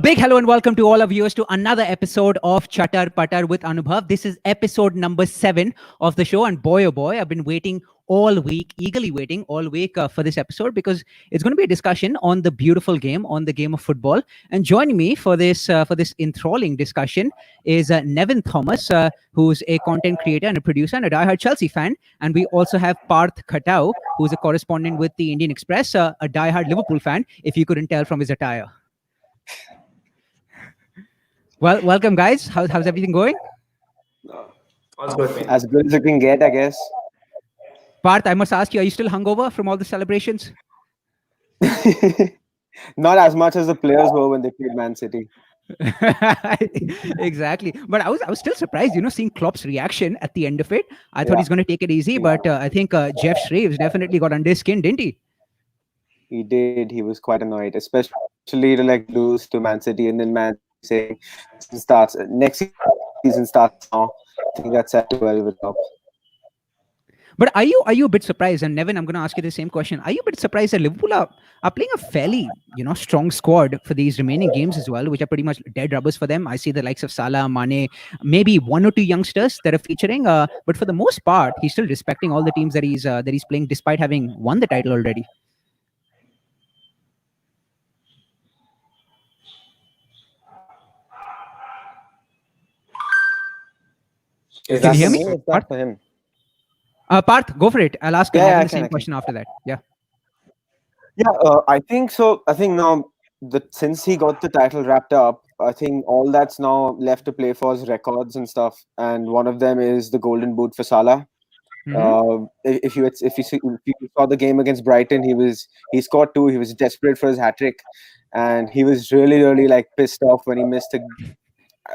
big hello and welcome to all our viewers to another episode of Chatar, Patar with Anubhav. This is episode number 7 of the show, and boy, oh boy, I've been waiting all week, eagerly waiting all week for this episode, because it's going to be a discussion on the beautiful game, on the game of football. And joining me for this enthralling discussion is Nevin Thomas, who's a content creator and a producer and a diehard Chelsea fan. And we also have Parth Khatau, who's a correspondent with the Indian Express, a diehard Liverpool fan, if you couldn't tell from his attire. Well, welcome, guys. How's everything going? All's good, man. As good as you can get, I guess. Parth, I must ask you, are you still hungover from all the celebrations? Not as much as the players were when they played Man City. Exactly. But I was still surprised, seeing Klopp's reaction at the end of it. I thought he's going to take it easy, but I think Jeff Shreves definitely got under his skin, didn't he? He did. He was quite annoyed, especially to lose to Man City and then Man saying next season starts now. I think that's set well with Klopp. But are you a bit surprised? And Nevin, I'm going to ask you the same question. Are you a bit surprised that Liverpool are playing a fairly, strong squad for these remaining games as well, which are pretty much dead rubbers for them? I see the likes of Salah, Mane, maybe one or two youngsters that are featuring. But for the most part, he's still respecting all the teams that he's playing, despite having won the title already. Can you hear me? Parth? For him. Parth, go for it. I'll ask the same question after that. Yeah. I think so. I think now since he got the title wrapped up, I think all that's now left to play for is records and stuff. And one of them is the Golden Boot for Salah. Mm-hmm. If you saw the game against Brighton, he scored 2. He was desperate for his hat trick, and he was really pissed off when he missed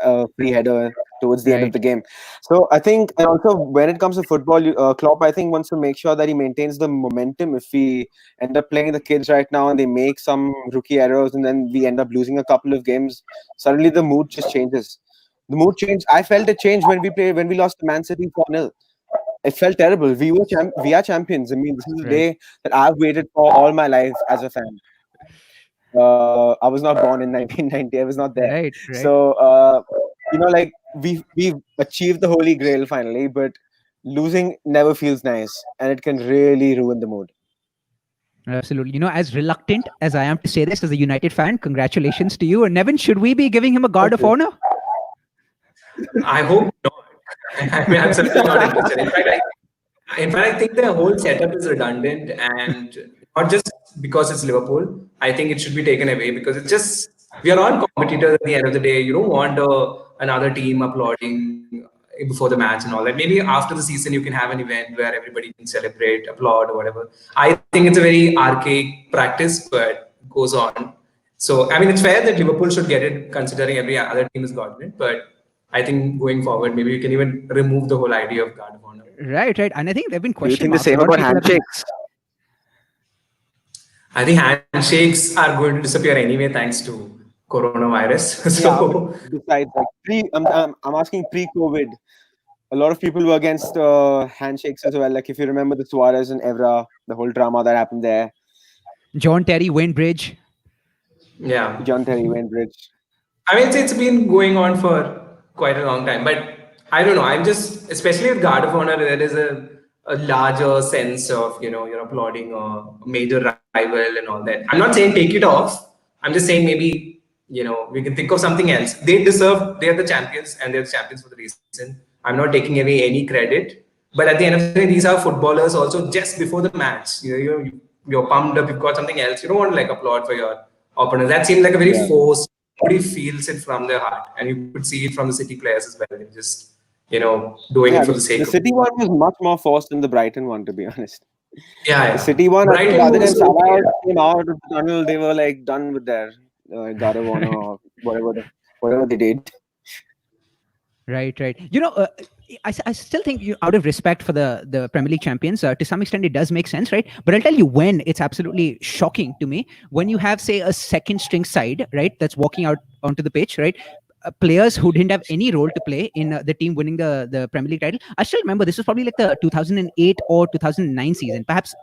a free header towards the end of the game. So I think, and also when it comes to football, Klopp, I think, wants to make sure that he maintains the momentum. If we end up playing the kids right now and they make some rookie errors and then we end up losing a couple of games, suddenly the mood just changes. The mood changed. I felt it changed when we lost to Man City 4-0. It felt terrible. We are champions. I mean, this is the day that I've waited for all my life as a fan. I was not born in 1990. I was not there. Right. So, we've achieved the holy grail finally, but losing never feels nice, and it can really ruin the mood. Absolutely. As reluctant as I am to say this as a United fan, congratulations to you. And Nevin, should we be giving him a guard of honor? I hope not. I mean, I'm certainly not interested. In fact, I think the whole setup is redundant, and not just because it's Liverpool. I think it should be taken away because it's just, we are all competitors at the end of the day. You don't want another team applauding before the match and all that. Maybe after the season, you can have an event where everybody can celebrate, applaud, or whatever. I think it's a very archaic practice, but goes on. So, I mean, it's fair that Liverpool should get it, considering every other team has gotten it. But I think going forward, maybe we can even remove the whole idea of guard of honor. Right. And I think there have been questions. Do you think the same about handshakes? I think handshakes are going to disappear anyway, thanks to coronavirus. So, besides, I'm asking pre-COVID. A lot of people were against handshakes as well. Like if you remember the Suarez and Evra, the whole drama that happened there. John Terry, Wayne Bridge. Yeah. John Terry, Wayne Bridge. I mean, it's been going on for quite a long time, but I don't know. I'm just, especially with guard of honor, there is a larger sense of, you're applauding a major rival and all that. I'm not saying take it off. I'm just saying maybe, we can think of something else. They're the champions, and they're the champions for the reason. I'm not taking away any credit. But at the end of the day, these are footballers also just before the match. You're pumped up, you've got something else. You don't want to applaud for your opponent. That seemed like a very forced, nobody feels it from their heart. And you could see it from the City players as well. They're just, doing it for the sake of it. The City one was much more forced than the Brighton one, to be honest. Yeah. The City one, rather than Salah came out of the tunnel, they were done with their guard of honor or whatever they did. Right. I still think, out of respect for the Premier League champions, to some extent it does make sense, right? But I'll tell you when it's absolutely shocking to me, when you have, say, a second string side, right, that's walking out onto the pitch, right? Players who didn't have any role to play in the team winning the Premier League title. I still remember this was probably like the 2008 or 2009 season, perhaps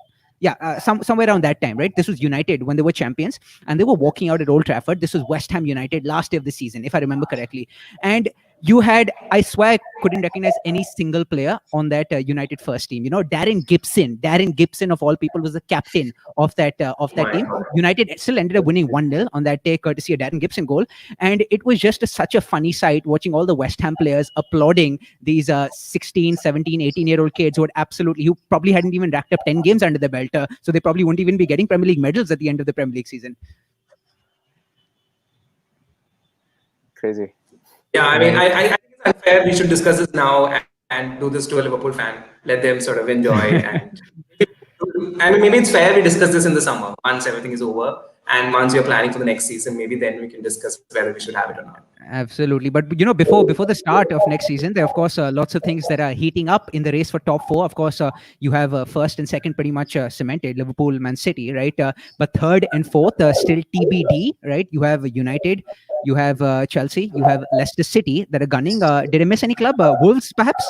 somewhere around that time, right? This was United when they were champions, and they were walking out at Old Trafford. This was West Ham United last day of the season, if I remember correctly. And you had, I swear, I couldn't recognize any single player on that United first team. Darren Gibson of all people was the captain of that team. United still ended up winning 1-0 on that day, courtesy of Darren Gibson goal. And it was just such a funny sight watching all the West Ham players applauding these 16, 17, 18-year-old kids who probably hadn't even racked up 10 games under their belt. So they probably wouldn't even be getting Premier League medals at the end of the Premier League season. Crazy. Yeah, I mean, I think it's unfair. We should discuss this now and do this to a Liverpool fan. Let them sort of enjoy. And I mean, maybe it's fair we discuss this in the summer once everything is over. And once we are planning for the next season, maybe then we can discuss whether we should have it or not. Absolutely. But, before the start of next season, there are, of course, lots of things that are heating up in the race for top four. Of course, you have first and second pretty much cemented, Liverpool, Man City, right? But third and fourth, still TBD, right? You have United, you have Chelsea, you have Leicester City that are gunning. Did I miss any club? Wolves, perhaps?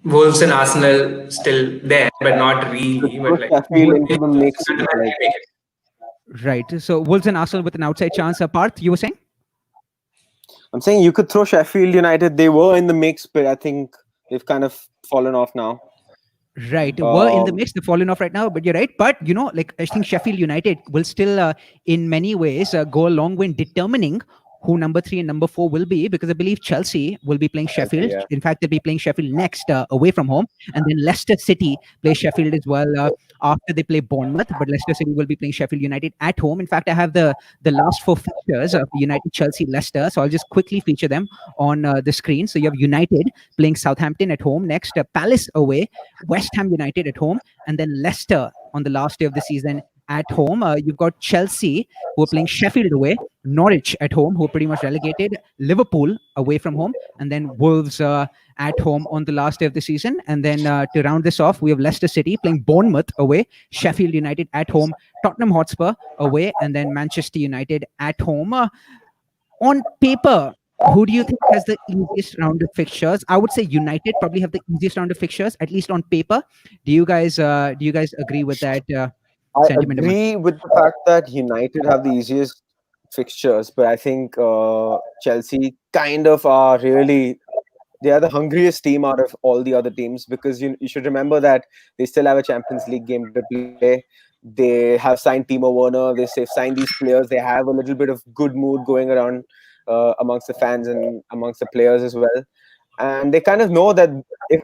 Wolves and Arsenal still there, but not really. But like, Sheffield into the mix. Right. So Wolves and Arsenal with an outside chance. Parth, you were saying? I'm saying you could throw Sheffield United. They were in the mix, but I think they've kind of fallen off now. Right. Were in the mix. They've fallen off right now, but you're right. But, I think Sheffield United will still, in many ways, go a long way in determining who number 3 and number 4 will be, because I believe Chelsea will be playing Sheffield. Yeah. In fact, they'll be playing Sheffield next away from home. And then Leicester City play Sheffield as well after they play Bournemouth. But Leicester City will be playing Sheffield United at home. In fact, I have the last 4 fixtures of United, Chelsea, Leicester. So I'll just quickly feature them on the screen. So you have United playing Southampton at home next, Palace away, West Ham United at home, and then Leicester on the last day of the season at home. You've got Chelsea, who are playing Sheffield away, Norwich at home, who are pretty much relegated, Liverpool away from home, and then Wolves at home on the last day of the season. And then to round this off, we have Leicester City playing Bournemouth away, Sheffield United at home, Tottenham Hotspur away, and then Manchester United at home. On paper, who do you think has the easiest round of fixtures? I would say United probably have the easiest round of fixtures, at least on paper. Do you guys agree with that? I agree with the fact that United have the easiest fixtures, but I think Chelsea kind of are really, they are the hungriest team out of all the other teams, because you should remember that they still have a Champions League game to play. They have signed Timo Werner. They've signed these players. They have a little bit of good mood going around amongst the fans and amongst the players as well. And they kind of know that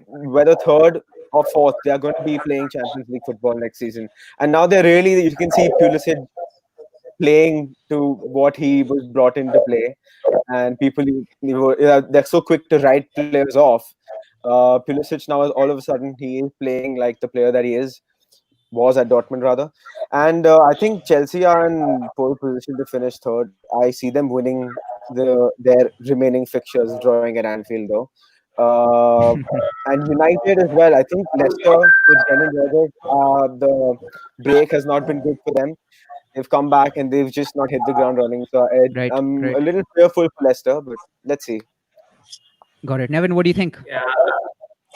whether third or fourth, they are going to be playing Champions League football next season. And now they're really, you can see Pulisic playing to what he was brought in to play. And people, they're so quick to write players off. Pulisic now, all of a sudden, he is playing like the player that he was at Dortmund rather. And I think Chelsea are in pole position to finish third. I see them winning their remaining fixtures, drawing at Anfield though. And United as well. I think Leicester with Brendan Rodgers, the break has not been good for them. They've come back and they've just not hit the ground running. So I'm a little fearful for Leicester, but let's see. Got it. Nevin, what do you think? Yeah.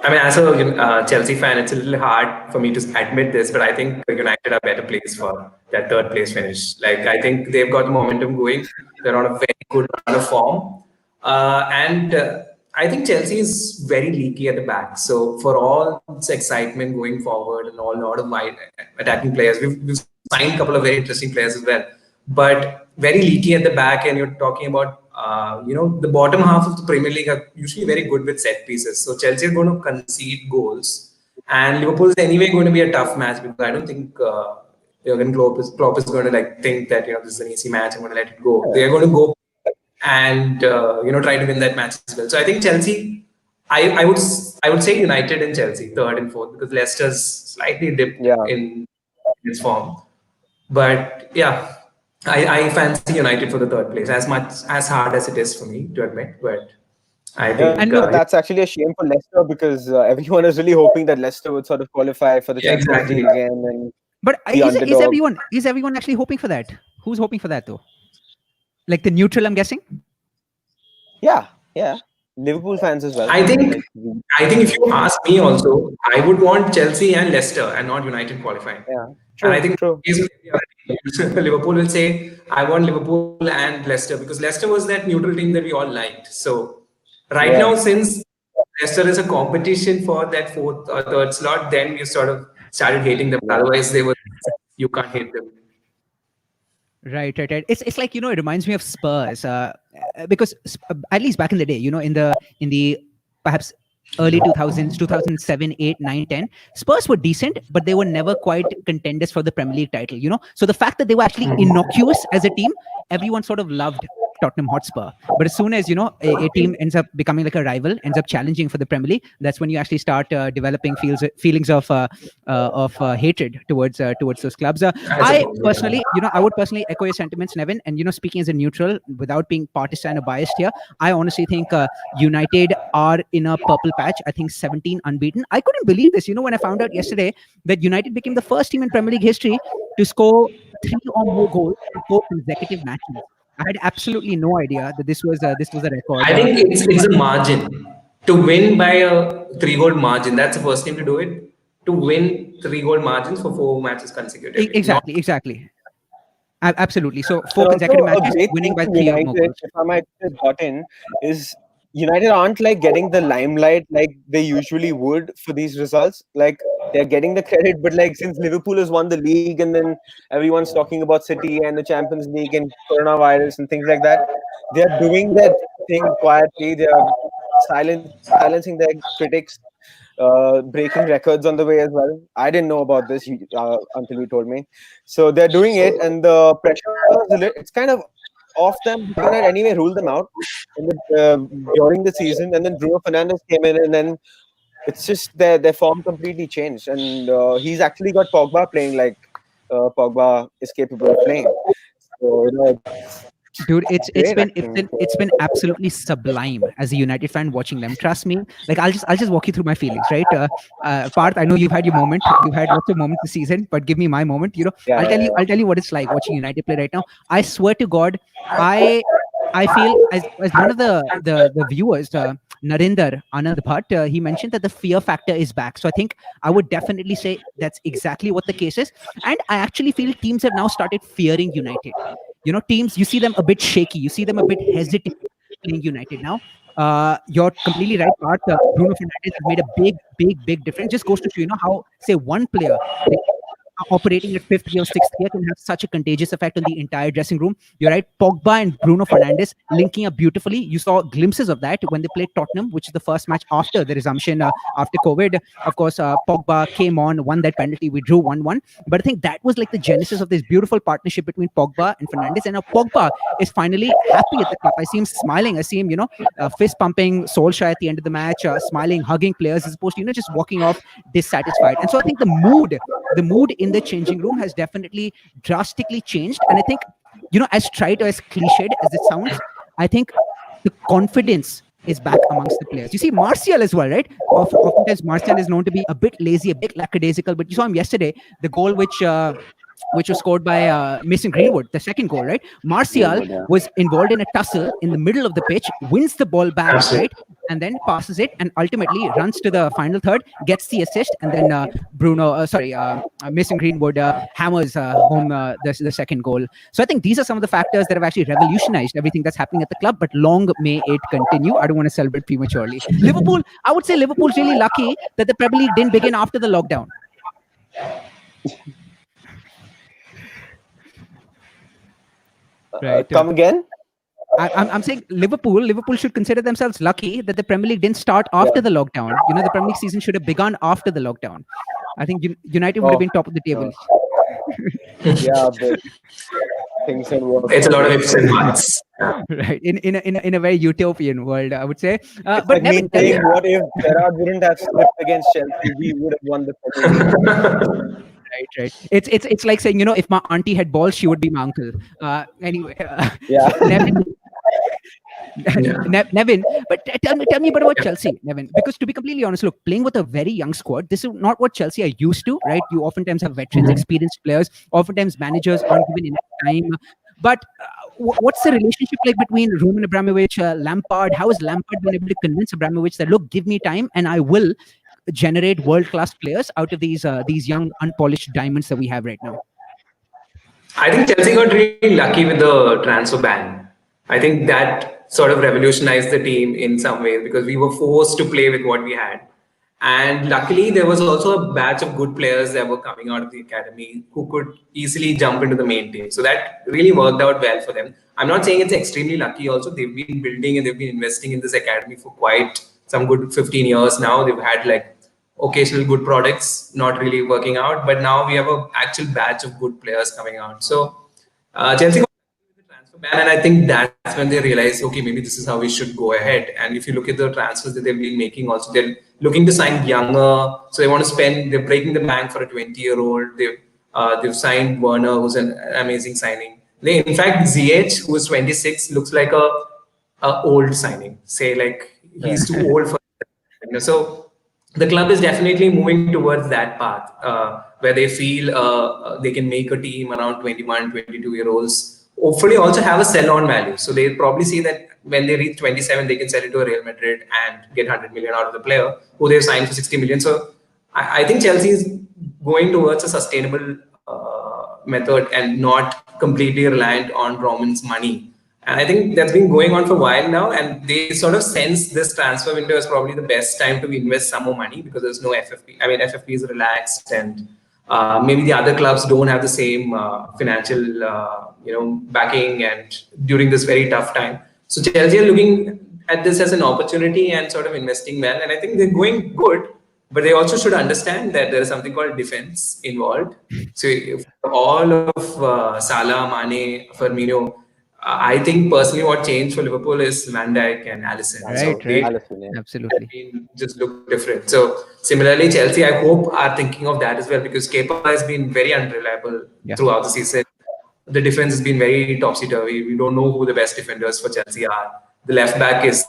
I mean, as a Chelsea fan, it's a little hard for me to admit this, but I think United are better placed for that third place finish. Like, I think they've got the momentum going. They're on a very good run of form. I think Chelsea is very leaky at the back. So for all its excitement going forward and all lot of wide attacking players, we've signed a couple of very interesting players as well. But very leaky at the back, and you're talking about the bottom half of the Premier League are usually very good with set pieces. So Chelsea are going to concede goals, and Liverpool is anyway going to be a tough match, because I don't think Jurgen Klopp is going to think that this is an easy match, I'm going to let it go. They are going to go and try to win that match as well. So I think Chelsea, I would say United and Chelsea third and fourth, because Leicester's slightly dipped in its form. But yeah, I fancy United for the third place, as hard as it is for me to admit. But I think that's actually a shame for Leicester, because everyone is really hoping that Leicester would sort of qualify for the Champions League again. But is everyone actually hoping for that? Who's hoping for that though? Like the neutral, I'm guessing. Yeah. Liverpool fans as well. I think Like, if you ask me also, I would want Chelsea and Leicester and not United qualifying. yeah, And I true, think true. Liverpool will say, I want Liverpool and Leicester because Leicester was that neutral team that we all liked. So right Yeah. now, since Leicester is a competition for that fourth or third slot, then we sort of started hating them. Otherwise, they were you can't hate them. Right. It's like, it reminds me of Spurs, because at least back in the day, in the perhaps early 2000s, 2007, 8, 9, 10, Spurs were decent, but they were never quite contenders for the Premier League title. So the fact that they were actually innocuous as a team, everyone sort of loved Tottenham Hotspur. But as soon as a team ends up becoming like a rival, ends up challenging for the Premier League, that's when you actually start developing feelings of hatred towards those clubs. I personally, I would personally echo your sentiments, Nevin. And speaking as a neutral, without being partisan or biased here, I honestly think United are in a purple patch. I think 17 unbeaten. I couldn't believe this. When I found out yesterday that United became the first team in Premier League history to score 3 or more goals in 4 consecutive matches. I had absolutely no idea that this was a record. I think it's a margin to win by a 3 goal margin. That's the first team to do it. To win 3 goal margins for 4 matches consecutively. Exactly. Absolutely. So 4 And consecutive also, a matches, great winning thing by for 3 or more United, goals. if I might just got in, is United aren't like getting the limelight like they usually would for these results. Like, they're getting the credit, but like since Liverpool has won the league, and then everyone's talking about City and the Champions League and coronavirus and things like that, they're doing that thing quietly. They're silencing their critics, breaking records on the way as well. I didn't know about this until you told me. So they're doing it, and the pressure it's kind of off them. They cannot anyway rule them out during the season, and then Bruno Fernandes came in, and then it's just their form completely changed, and he's actually got Pogba playing like Pogba is capable of playing. So Dude, it's great it's been acting. it's been absolutely sublime as a United fan watching them. Trust me. Like, I'll just walk you through my feelings, right? Parth, I know you've had your moment. You've had lots of moments this season, but give me my moment. Yeah, I'll tell you what it's like watching United play right now. I swear to God, I I feel as one of the viewers, Narinder Anand Bhatt, he mentioned that the fear factor is back. So I think I would definitely say that's exactly what the case is. And I actually feel teams have now started fearing United. Teams, you see them a bit shaky, you see them a bit hesitant playing United now. You're completely right, Parth. Bruno Fernandes has made a big difference. Just goes to show, how, say, one player operating at fifth gear or sixth gear can have such a contagious effect on the entire dressing room. You're right. Pogba and Bruno Fernandes linking up beautifully. You saw glimpses of that when they played Tottenham, which is the first match after the resumption after COVID. Of course, Pogba came on, won that penalty. We drew 1-1. But I think that was like the genesis of this beautiful partnership between Pogba and Fernandes. And now Pogba is finally happy at the club. I see him smiling. I see him, fist pumping Solskjaer at the end of the match, smiling, hugging players, as opposed to, just walking off dissatisfied. And so I think the mood in the changing room has definitely drastically changed. And I think, as trite or as cliched as it sounds, I think the confidence is back amongst the players. You see Martial as well, right? Oftentimes Martial is known to be a bit lazy, a bit lackadaisical, but you saw him yesterday, the goal which was scored by Mason Greenwood, the second goal, right? Martial was involved in a tussle in the middle of the pitch, wins the ball back, right? And then passes it and ultimately runs to the final third, gets the assist, and then Mason Greenwood hammers home the second goal. So I think these are some of the factors that have actually revolutionized everything that's happening at the club, but long may it continue. I don't want to celebrate prematurely. Liverpool, I would say Liverpool's really lucky that the Premier League didn't begin after the lockdown. Right. Come again? I'm saying Liverpool should consider themselves lucky that the Premier League didn't start after the lockdown. The Premier League season should have begun after the lockdown. I think United would have been top of the table. Yeah, but things don't work. It's a lot of ifs and buts. Right. In a very utopian world, I would say. But But Nevin, what if Gerrard wouldn't have slipped against Chelsea? We would have won the Premier League. Right. It's like saying, if my auntie had balls, she would be my uncle. Anyway, Yeah. Nevin, but tell me about Chelsea, Nevin. Because to be completely honest, look, playing with a very young squad, this is not what Chelsea are used to, right? You oftentimes have veterans, experienced players. Oftentimes managers aren't given enough time. But what's the relationship like between Roman Abramovich, Lampard? How has Lampard been able to convince Abramovich that, look, give me time and I will generate world-class players out of these young, unpolished diamonds that we have right now? I think Chelsea got really lucky with the transfer ban. I think that sort of revolutionized the team in some ways because we were forced to play with what we had. And luckily, there was also a batch of good players that were coming out of the academy who could easily jump into the main team. So that really worked out well for them. I'm not saying it's extremely lucky also. They've been building and they've been investing in this academy for quite some good 15 years now. They've had like occasional good products not really working out, but now we have an actual batch of good players coming out. So Chelsea got the transfer ban, and I think that's when they realized, okay, maybe this is how we should go ahead. And if you look at the transfers that they've been making, also they're looking to sign younger, so they want to spend. They're breaking the bank for a 20-year-old. They've signed Werner, who's an amazing signing. They, in fact, ZH, who is 26, looks like a old signing. Say like he's too old for. So the club is definitely moving towards that path where they feel they can make a team around 21, 22-year-olds. Hopefully, also have a sell-on value. So they probably see that when they reach 27, they can sell it to a Real Madrid and get 100 million out of the player who they've signed for 60 million. So I think Chelsea is going towards a sustainable method and not completely reliant on Roman's money. And I think that's been going on for a while now, and they sort of sense this transfer window is probably the best time to invest some more money because there's no FFP. I mean, FFP is relaxed, and maybe the other clubs don't have the same financial, backing, and during this very tough time. So Chelsea are looking at this as an opportunity and sort of investing well, and I think they're going good. But they also should understand that there is something called defense involved. So if all of Salah, Mane, Firmino. I think personally, what changed for Liverpool is Van Dijk and Alisson. Right. Alisson, yeah. Absolutely. Just look different. So similarly, Chelsea, I hope are thinking of that as well because Kepa has been very unreliable throughout the season. The defense has been very topsy-turvy. We don't know who the best defenders for Chelsea are. The left back is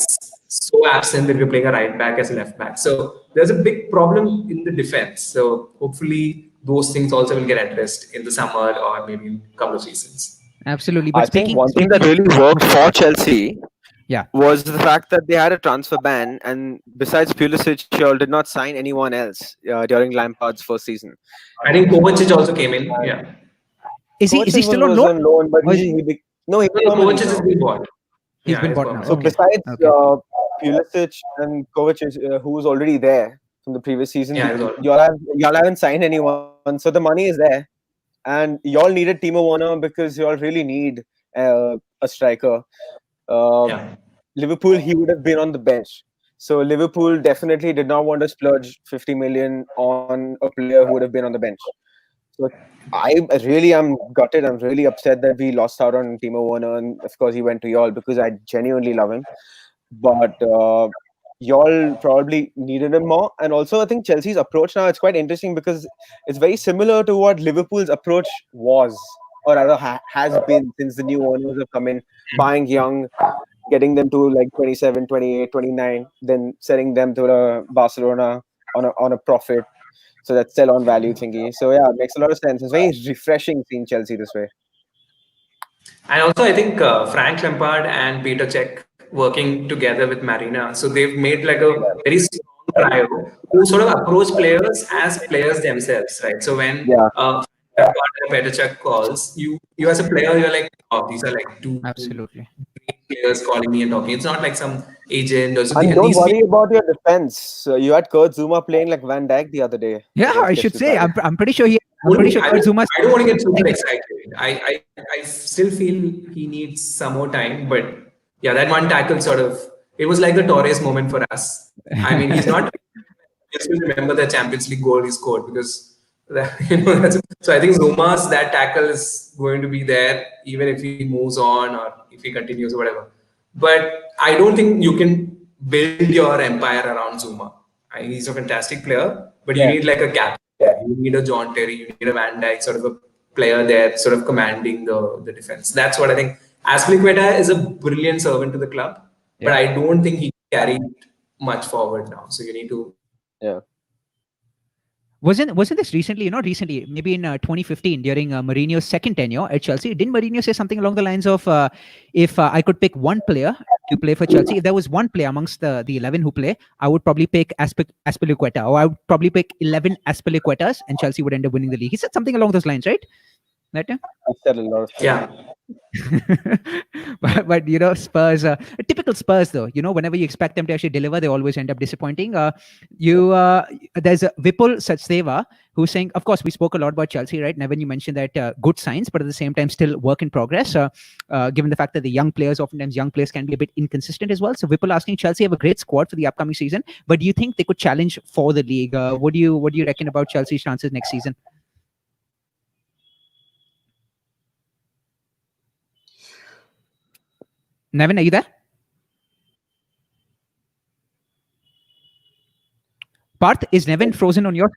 so absent that we're playing a right back as a left back. So there's a big problem in the defense. So hopefully those things also will get addressed in the summer or maybe in a couple of seasons. Absolutely. But I think one thing that really worked for Chelsea was the fact that they had a transfer ban, and besides Pulisic, you did not sign anyone else during Lampard's first season. I think Kovacic also came in. Yeah. Is he still on was loan? on loan, but Kovacic has been bought. He's been bought now. So Okay. besides Pulisic and Kovacic, who was already there from the previous season, y'all haven't signed anyone, so the money is there. And y'all needed Timo Werner because y'all really need a striker. Liverpool, he would have been on the bench. So Liverpool definitely did not want to splurge 50 million on a player who would have been on the bench. So I really am gutted. I'm really upset that we lost out on Timo Werner, and of course he went to y'all because I genuinely love him. But y'all probably needed him more. And also I think Chelsea's approach now, it's quite interesting because it's very similar to what Liverpool's approach was, or rather has been since the new owners have come in, buying young, getting them to like 27, 28, 29, then selling them to Barcelona on a profit. So that's sell on value thingy. So yeah, it makes a lot of sense. It's very refreshing seeing Chelsea this way. And also I think Frank Lampard and Peter Cech working together with Marina. So they've made like a very strong trio who sort of approach players as players themselves, right? So when Lampard and Peter Cech calls, you as a player, you're like, oh, these are like two Absolutely players calling me and talking. It's not like some agent or something. And don't worry about your defense. You had Kurt Zouma playing like Van Dijk the other day. Yeah, I should say. I'm pretty sure Kurt Zouma. I don't want to get super excited. I still feel he needs some more time, but yeah, that one tackle it was like the Torres moment for us. I mean, he's not. I still remember the Champions League goal he scored because, so I think Zuma's that tackle is going to be there even if he moves on or if he continues or whatever. But I don't think you can build your empire around Zouma. I mean, he's a fantastic player, but you need like a captain. You need a John Terry, you need a Van Dijk, sort of a player there, sort of commanding the defense. That's what I think. Azpilicueta is a brilliant servant to the club, but I don't think he carried much forward now. So you need to. Yeah. Wasn't this recently? Not recently, maybe in 2015 during Mourinho's second tenure at Chelsea. Didn't Mourinho say something along the lines of, "If I could pick one player to play for Chelsea, if there was one player amongst the 11 who play, I would probably pick Aspilicueta, or I would probably pick 11 Aspilicuetas, and Chelsea would end up winning the league." He said something along those lines, right? That I said a lot of things. Yeah. but Spurs, typical Spurs though. Whenever you expect them to actually deliver, they always end up disappointing. There's a Vipul Sachdeva who's saying, of course, we spoke a lot about Chelsea, right? Nevin, you mentioned that good signs, but at the same time, still work in progress. Given the fact that the oftentimes young players can be a bit inconsistent as well. So Vipul asking, Chelsea have a great squad for the upcoming season, but do you think they could challenge for the league? What do you reckon about Chelsea's chances next season? Nevin, are you there? Parth, is Nevin frozen on your?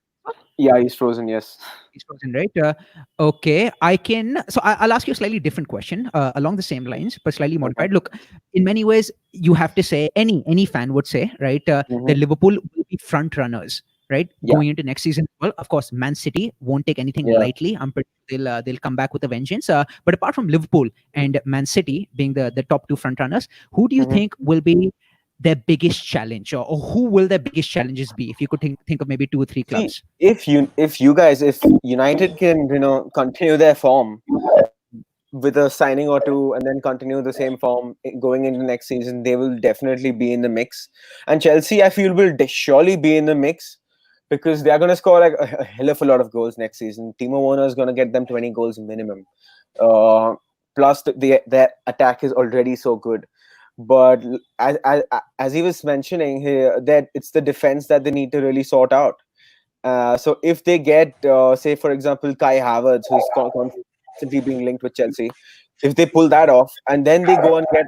Yeah, he's frozen. Yes. He's frozen, right? Okay, I can. So I'll ask you a slightly different question along the same lines, but slightly modified. Look, in many ways, you have to say any fan would say, right, that Liverpool will be front runners, right, going into next season. Well, of course, Man City won't take anything lightly. I'm pretty they'll come back with a vengeance. But apart from Liverpool and Man City being the top two front runners, who do you think will be their biggest challenge, or who will their biggest challenges be? If you could think of maybe 2 or 3 clubs. If United can continue their form with a signing or two, and then continue the same form going into next season, they will definitely be in the mix. And Chelsea, I feel, will surely be in the mix, because they are going to score like a hell of a lot of goals next season. Timo Werner is going to get them 20 goals minimum. Plus, their attack is already so good. But as he was mentioning here, that it's the defense that they need to really sort out. So if they get, say, for example, Kai Havertz, who's constantly being linked with Chelsea, if they pull that off and then they go and get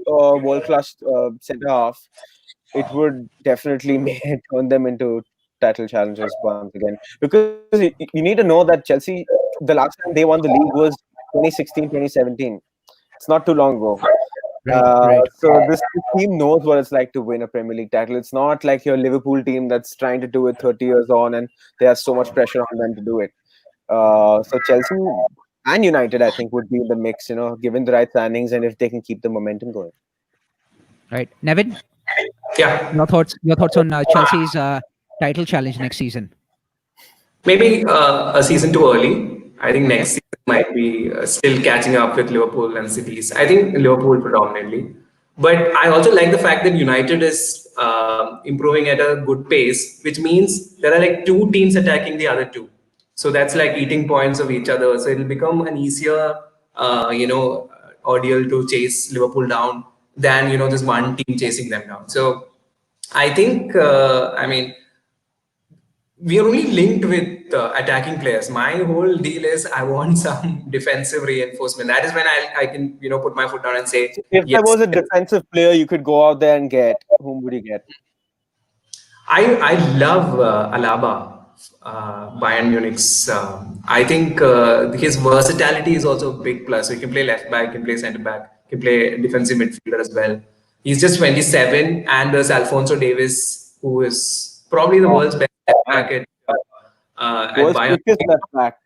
world-class centre half, it would definitely turn them into title challengers once again. Because you need to know that Chelsea, the last time they won the league was 2016, 2017. It's not too long ago. Right. So this team knows what it's like to win a Premier League title. It's not like your Liverpool team that's trying to do it 30 years on, and there's so much pressure on them to do it. So Chelsea and United, I think, would be in the mix, given the right signings and if they can keep the momentum going. Right, Nevin. Yeah. Your thoughts on Chelsea's title challenge next season? Maybe a season too early. I think next season might be still catching up with Liverpool and Cities. I think Liverpool predominantly. But I also like the fact that United is improving at a good pace, which means there are like 2 teams attacking the other 2. So that's like eating points of each other. So it'll become an easier, ordeal to chase Liverpool down than, just one team chasing them down. So I think, we are only linked with attacking players. My whole deal is I want some defensive reinforcement. That is when I can put my foot down and say, if there was a defensive player you could go out there and get, whom would you get? I love Alaba, Bayern Munich's. I think his versatility is also a big plus. So he can play left back, can play centre back, can play defensive midfielder as well. He's just 27, and there's Alphonso Davies, who is probably the world's best left back at Bayern. Left back.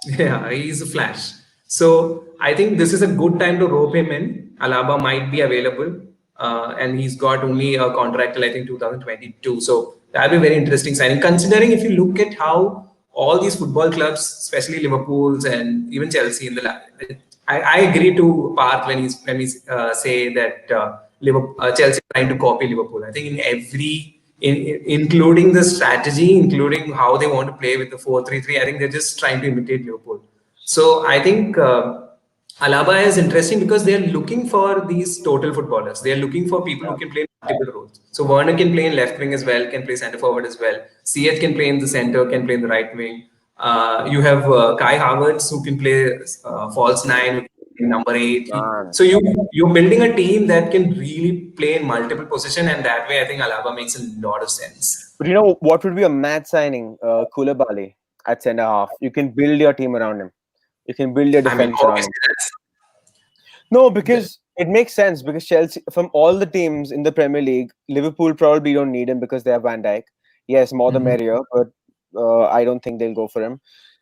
Yeah, he's a flash. So I think this is a good time to rope him in. Alaba might be available, and he's got only a contract till I think 2022. So that'll be a very interesting signing. Considering if you look at how all these football clubs, especially Liverpool's and even Chelsea, I agree to Parth when we say that Chelsea trying to copy Liverpool. I think in every including the strategy, including how they want to play with the 4-3-3. I think they're just trying to imitate Liverpool. So I think Alaba is interesting because they're looking for these total footballers. They're looking for people who can play multiple roles. So Werner can play in left wing as well, can play centre forward as well. CH can play in the centre, can play in the right wing. You have Kai Havertz who can play false 9, number 8. So you're building a team that can really play in multiple positions, and that way I think Alaba makes a lot of sense. But what would be a mad signing? Koulibaly at centre half. You can build your team around him. You can build your defense around him. No, because it makes sense, because Chelsea, from all the teams in the Premier League, Liverpool probably don't need him because they have Van Dijk. Yes, more the merrier, but I don't think they'll go for him.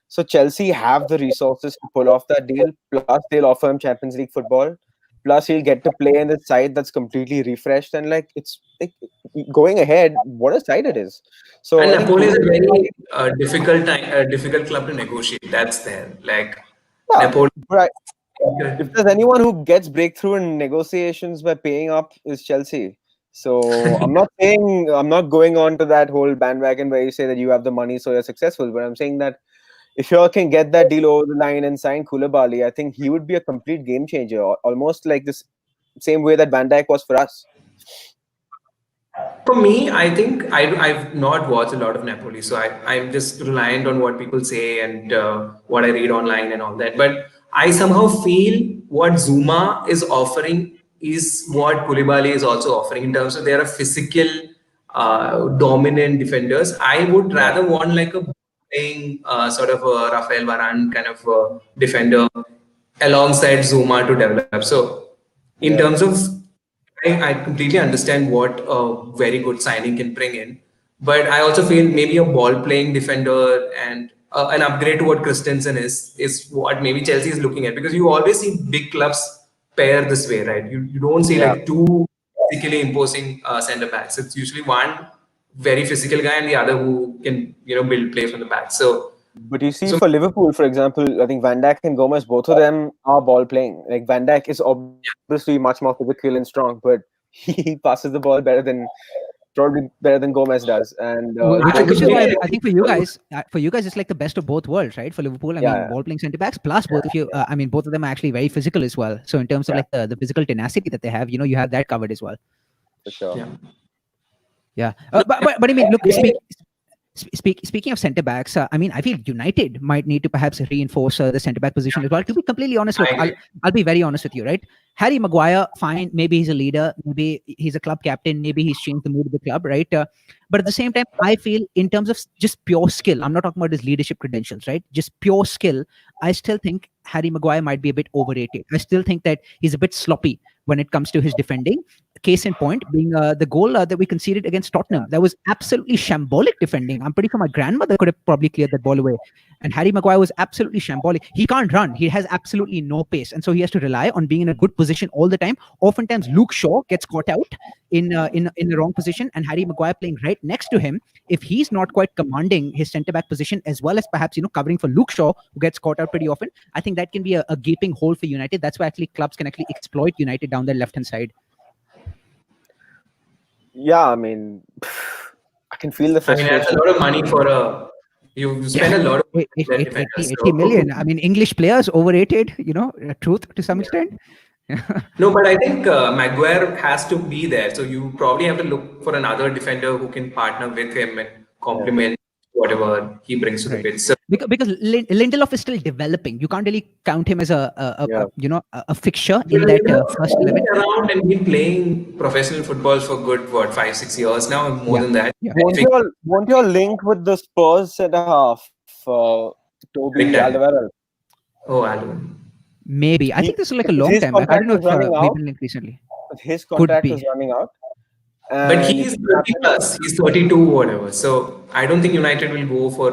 So Chelsea have the resources to pull off that deal. Plus, they'll offer him Champions League football. Plus, he'll get to play in the side that's completely refreshed, and like it's like, going ahead. What a side it is! So And I think Napoli is a very difficult club to negotiate. That's there. Like yeah, Napoli. but if there's anyone who gets breakthrough in negotiations by paying up, is Chelsea. So I'm not saying I'm not going on to that whole bandwagon where you say that you have the money so you're successful, but I'm saying that if you can get that deal over the line and sign Koulibaly, I think he would be a complete game changer, almost like this same way that Van Dijk was for us. For me, I think I've not watched a lot of Napoli, so I'm just reliant on what people say and what I read online and all that. But I somehow feel what Zuma is offering is what Koulibaly is also offering in terms of they are a physical, dominant defenders. I would rather want like a playing sort of a Rafael Varane kind of defender alongside Zuma to develop. So in terms of I completely understand what a very good signing can bring in, but I also feel maybe a ball playing defender and an upgrade to what Christensen is what maybe Chelsea is looking at, because you always see big clubs pair this way, right? You don't see like two physically imposing centre backs. It's usually one very physical guy and the other who can build play from the back. But you see, for Liverpool, for example, I think Van Dijk and Gomez, both of them are ball playing. Like Van Dijk is obviously much more physical and strong, but he passes the ball probably better than Gomez does. And which is why I think for you guys, it's like the best of both worlds, right? For Liverpool, I mean, ball playing centre backs plus both of you. I mean, both of them are actually very physical as well. So in terms of like the physical tenacity that they have, you have that covered as well. For sure. Yeah. But I mean, look, speaking of centre backs, I mean, I feel United might need to perhaps reinforce the centre back position as well. To be completely honest, look, I'll be very honest with you, right? Harry Maguire, fine, maybe he's a leader, maybe he's a club captain, maybe he's changed the mood of the club, right? But at the same time, I feel in terms of just pure skill, I'm not talking about his leadership credentials, right? Just pure skill, I still think Harry Maguire might be a bit overrated. I still think that he's a bit sloppy when it comes to his defending. Case in point being the goal that we conceded against Tottenham. That was absolutely shambolic defending. I'm pretty sure my grandmother could have probably cleared that ball away. And Harry Maguire was absolutely shambolic. He can't run. He has absolutely no pace. And so he has to rely on being in a good position all the time. Oftentimes, Luke Shaw gets caught out in the wrong position. And Harry Maguire playing right next to him, if he's not quite commanding his centre-back position as well as perhaps, covering for Luke Shaw, who gets caught out pretty often, I think that can be a gaping hole for United. That's why actually clubs can actually exploit United down their left-hand side. Yeah, I mean, I can feel the frustration. I mean, that's a lot of money for you spend a lot of 80 million. I mean, English players overrated, truth to some extent. No, but I think Maguire has to be there. So you probably have to look for another defender who can partner with him and complement whatever he brings to the pitch. So, because Lindelof is still developing. You can't really count him as a fixture in that first 11. Around and been playing professional football for good 5-6 years now, more than that. Yeah. Won't your link with the Spurs centre half, Toby Alderweireld? Oh, Alderweireld. Maybe. I think this is like a long time. I don't know if we've been linked recently. His contract is running out. But he's 30 plus. He's 32, whatever. So I don't think United will go for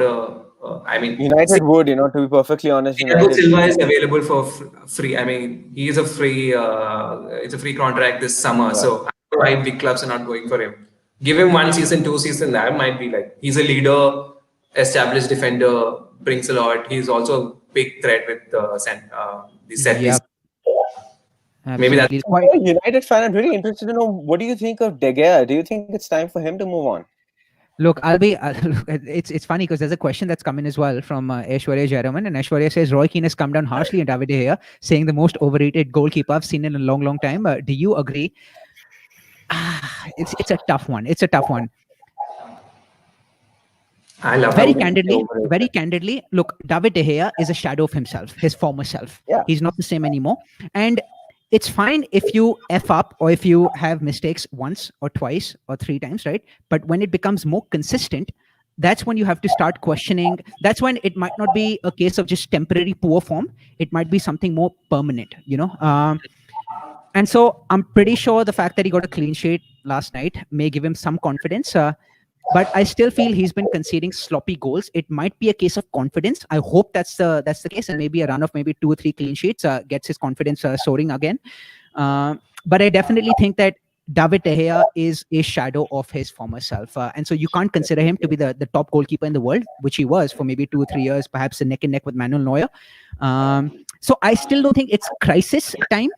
United would, to be perfectly honest. Thiago Silva is available for free. I mean, he is a free. It's a free contract this summer. Right. So I don't know why big clubs are not going for him. Give him 1 season, 2 seasons. That might be like he's a leader, established defender, brings a lot. He's also a big threat with the set piece. Maybe that's quite a United fan. I'm really interested to know, what do you think of De Gea? Do you think it's time for him to move on? Look, it's funny because there's a question that's come in as well from Aishwarya Jaraman, and Aishwarya says Roy Keane has come down harshly on David De Gea, saying the most overrated goalkeeper I've seen in a long, long time. Do you agree? It's a tough one. It's a tough one. I love very candidly, look, David De Gea is a shadow of himself, his former self. Yeah. He's not the same anymore. And it's fine if you F up or if you have mistakes once or twice or 3 times, right? But when it becomes more consistent, that's when you have to start questioning. That's when it might not be a case of just temporary poor form. It might be something more permanent, And so I'm pretty sure the fact that he got a clean sheet last night may give him some confidence. But I still feel he's been conceding sloppy goals. It might be a case of confidence. I hope that's the case, and maybe a run of maybe 2 or 3 clean sheets gets his confidence soaring again. But I definitely think that David De Gea is a shadow of his former self, and so you can't consider him to be the top goalkeeper in the world, which he was for maybe 2 or 3 years, perhaps neck and neck with Manuel Neuer. So I still don't think it's crisis time,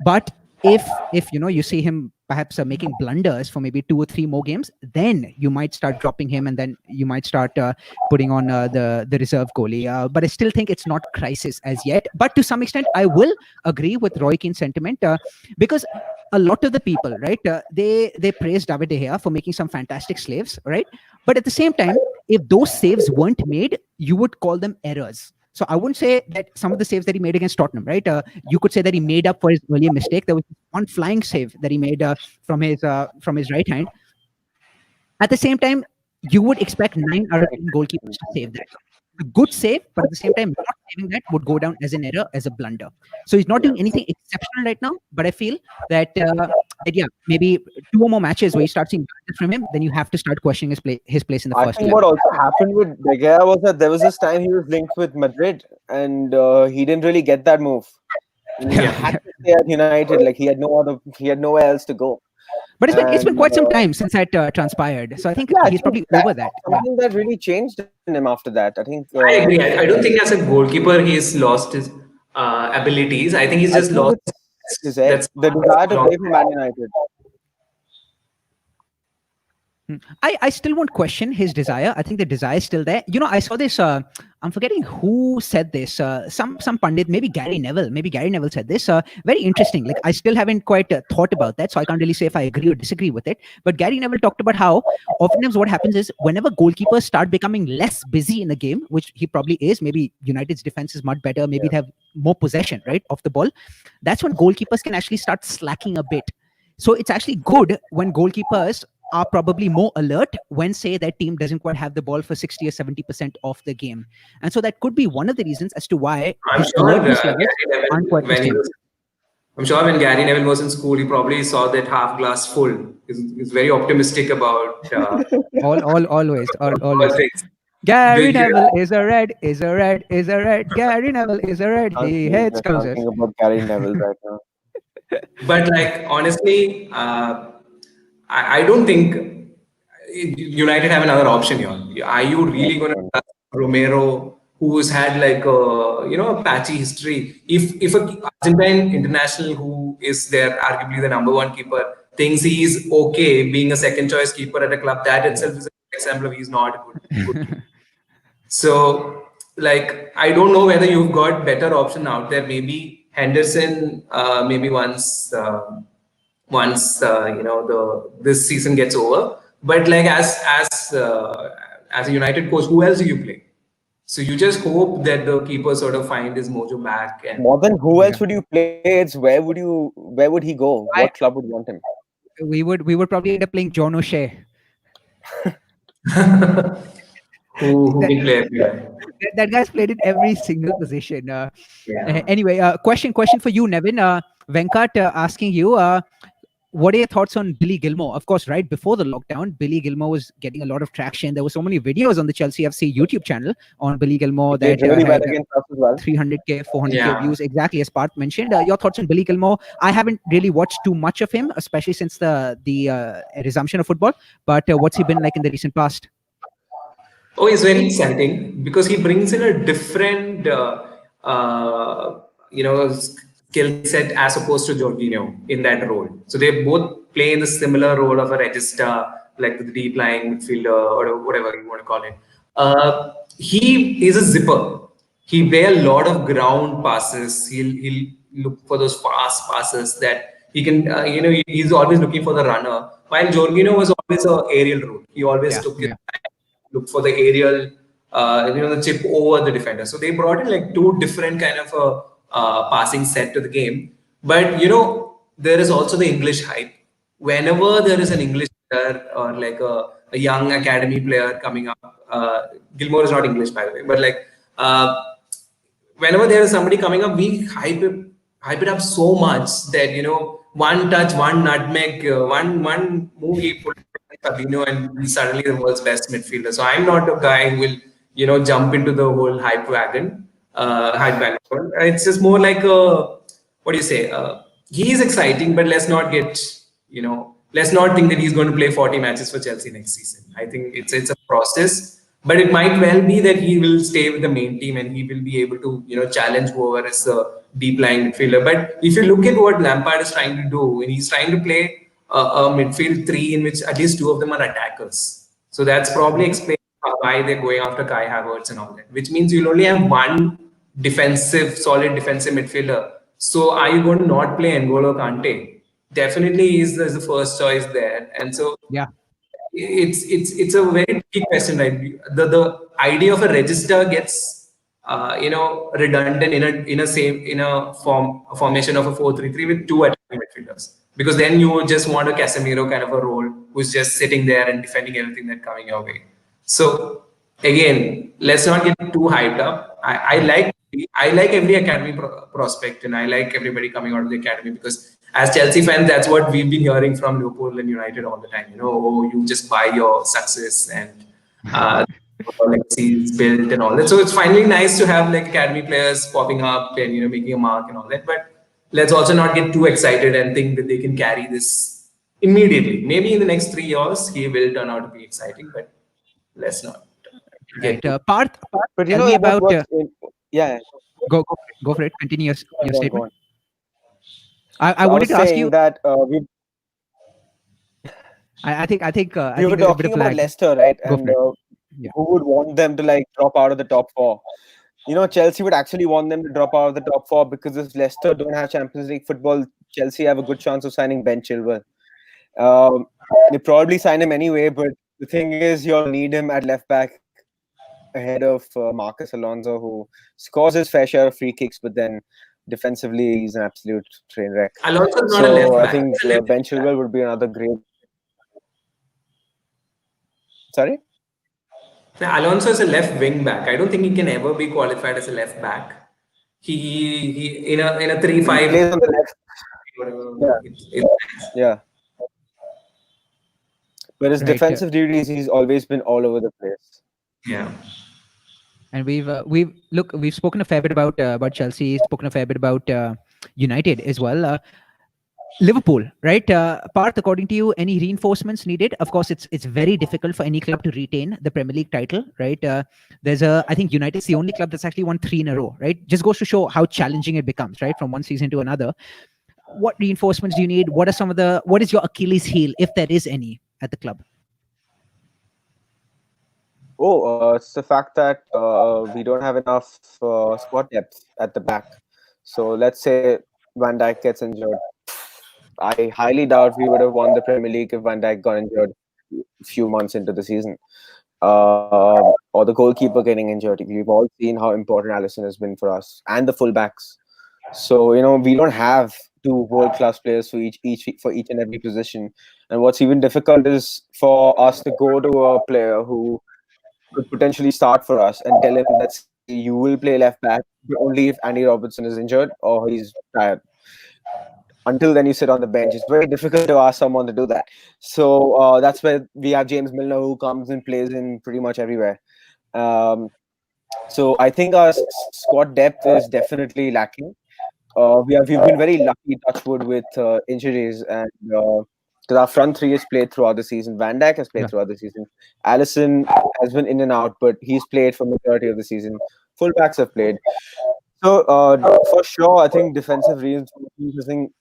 but if you see him perhaps making blunders for maybe 2 or 3 more games, then you might start dropping him, and then you might start putting on the reserve goalie. But I still think it's not crisis as yet. But to some extent, I will agree with Roy Keane's sentiment, because a lot of the people, right, they praise David De Gea for making some fantastic saves, right? But at the same time, if those saves weren't made, you would call them errors. So I wouldn't say that some of the saves that he made against Tottenham, right? You could say that he made up for his earlier mistake. There was one flying save that he made from his right hand. At the same time, you would expect 9 out of 10 goalkeepers to save that. A good save, but at the same time, not saving that would go down as an error, as a blunder. So he's not doing anything exceptional right now. But I feel that maybe 2 or more matches where you start seeing from him, then you have to start questioning his place in the I first think 11. what also happened with De Gea was that there was this time he was linked with Madrid, and he didn't really get that move. He had to stay at United. Like he had nowhere else to go. But it's been quite some time since that transpired. So I think he's probably over that. Something that really changed in him after that. I think. I agree. I don't think as a goalkeeper he's lost his abilities. I think he's just lost the desire to play for Man United. I still won't question his desire. I think the desire is still there. I saw this. I'm forgetting who said this. Some pundit, maybe Gary Neville. Maybe Gary Neville said this. Very interesting. Like I still haven't quite thought about that, so I can't really say if I agree or disagree with it. But Gary Neville talked about how oftentimes what happens is whenever goalkeepers start becoming less busy in the game, which he probably is. Maybe United's defense is much better. Maybe they have more possession, right, of the ball. That's when goalkeepers can actually start slacking a bit. So it's actually good when goalkeepers are probably more alert when, say, their team doesn't quite have the ball for 60 or 70% of the game. And so that could be one of the reasons as to why his alertness levels aren't quite the same. I'm sure when Gary Neville was in school, he probably saw that half glass full. He's very optimistic about always. things. Gary Neville is a red. Gary Neville is a red. He hates closers. Talking about Gary Neville right now. But honestly, I don't think United have another option here. Are you really going to trust Romero, who's had a patchy history? If a Argentine international who is there, arguably the number 1 keeper, thinks he's okay being a second choice keeper at a club, that itself is an example of he's not a good. So I don't know whether you've got better option out there. Maybe Henderson, maybe once this season gets over. But as a United coach, who else do you play? So you just hope that the keeper sort of find his mojo back. And more than who else would you play? It's where would he go? What club would want him? We would probably end up playing John O'Shea. who can play everywhere. That guy's played in every single position. Anyway, question for you, Nevin. Venkat asking you, what are your thoughts on Billy Gilmour? Of course, right before the lockdown, Billy Gilmour was getting a lot of traction. There were so many videos on the Chelsea FC YouTube channel on Billy Gilmour that really had 300K, 400K views, exactly as Parth mentioned. Your thoughts on Billy Gilmour? I haven't really watched too much of him, especially since the resumption of football. But what's he been like in the recent past? Oh, it's very exciting because he brings in a different, skill set as opposed to Jorginho in that role. So they both play in the similar role of a regista, like the deep lying midfielder or whatever you want to call it. He is a zipper. He play a lot of ground passes. He'll look for those fast passes that he can. He's always looking for the runner. While Jorginho was always an aerial role. He always took his time, look for the aerial, the chip over the defender. So they brought in 2 different kind of passing set to the game. But there is also the English hype. Whenever there is an English player or a young academy player coming up, Gilmour is not English by the way, but whenever there is somebody coming up, we hype it up so much that one touch, one nutmeg, one move he put Fabinho and he's suddenly the world's best midfielder. So I'm not a guy who will, jump into the whole hype wagon. It's just more like what do you say? He is exciting, but let's not think that he's going to play 40 matches for Chelsea next season. I think it's a process, but it might well be that he will stay with the main team and he will be able to, challenge whoever is the deep lying midfielder. But if you look at what Lampard is trying to do, and he's trying to play a midfield three in which at least two of them are attackers. So that's probably explains why they're going after Kai Havertz and all that, which means you'll only have one solid defensive midfielder. So are you going to not play N'Golo Kante? Definitely is the first choice there. And so Yeah. it's a very tricky question, right? The idea of a register gets redundant in a formation of a 4-3-3 with two attacking midfielders, because then you just want a Casemiro kind of a role who's just sitting there and defending everything that's coming your way. So again, let's not get too hyped up. I like every academy prospect, and I like everybody coming out of the academy, because as Chelsea fans, that's what we've been hearing from Liverpool and United all the time. You just buy your success and legacy is built and all that. So it's finally nice to have like academy players popping up and making a mark and all that. But let's also not get too excited and think that they can carry this immediately. Maybe in the next 3 years he will turn out to be exciting, but let's not. Right. Parth, But tell me about. Yeah. Go for it. Continue your Go statement. on. I wanted to ask you that I think we were talking about Leicester, right? And who would want them to like drop out of the top four? Chelsea would actually want them to drop out of the top four, because if Leicester don't have Champions League football, Chelsea have a good chance of signing Ben Chilwell. They probably sign him anyway, but the thing is, you'll need him at left back ahead of Marcus Alonso, who scores his fair share of free kicks, but then defensively he's an absolute train wreck. Alonso's not a left back. I think Ben Chilwell would be another great. Sorry? Alonso is a left wing back. I don't think he can ever be qualified as a left back. He in a 3-5 he plays on the left. Yeah. But his defensive duties, he's always been all over the place. Yeah. And we've spoken a fair bit about Chelsea, spoken a fair bit about United as well. Liverpool, right? Parth, according to you, any reinforcements needed? Of course, it's very difficult for any club to retain the Premier League title, right? I think United's the only club that's actually won 3 in a row, right? Just goes to show how challenging it becomes, right? From one season to another. What reinforcements do you need? What is your Achilles heel, if there is any, at the club? It's the fact that we don't have enough squad depth at the back. So let's say Van Dijk gets injured. I highly doubt we would have won the Premier League if Van Dijk got injured a few months into the season. Or the goalkeeper getting injured. We've all seen how important Alisson has been for us, and the fullbacks. So we don't have 2 world-class players for each and every position. And what's even difficult is for us to go to a player who could potentially start for us and tell him that you will play left back, but only if Andy Robertson is injured or he's tired. Until then, you sit on the bench. It's very difficult to ask someone to do that. So that's where we have James Milner, who comes and plays in pretty much everywhere. So I think our squad depth is definitely lacking. We've been very lucky, touch wood, with injuries, and because our front three has played throughout the season. Van Dijk has played throughout the season. Alisson has been in and out, but he's played for majority of the season. Fullbacks have played. So for sure, I think defensive reinforcements, I think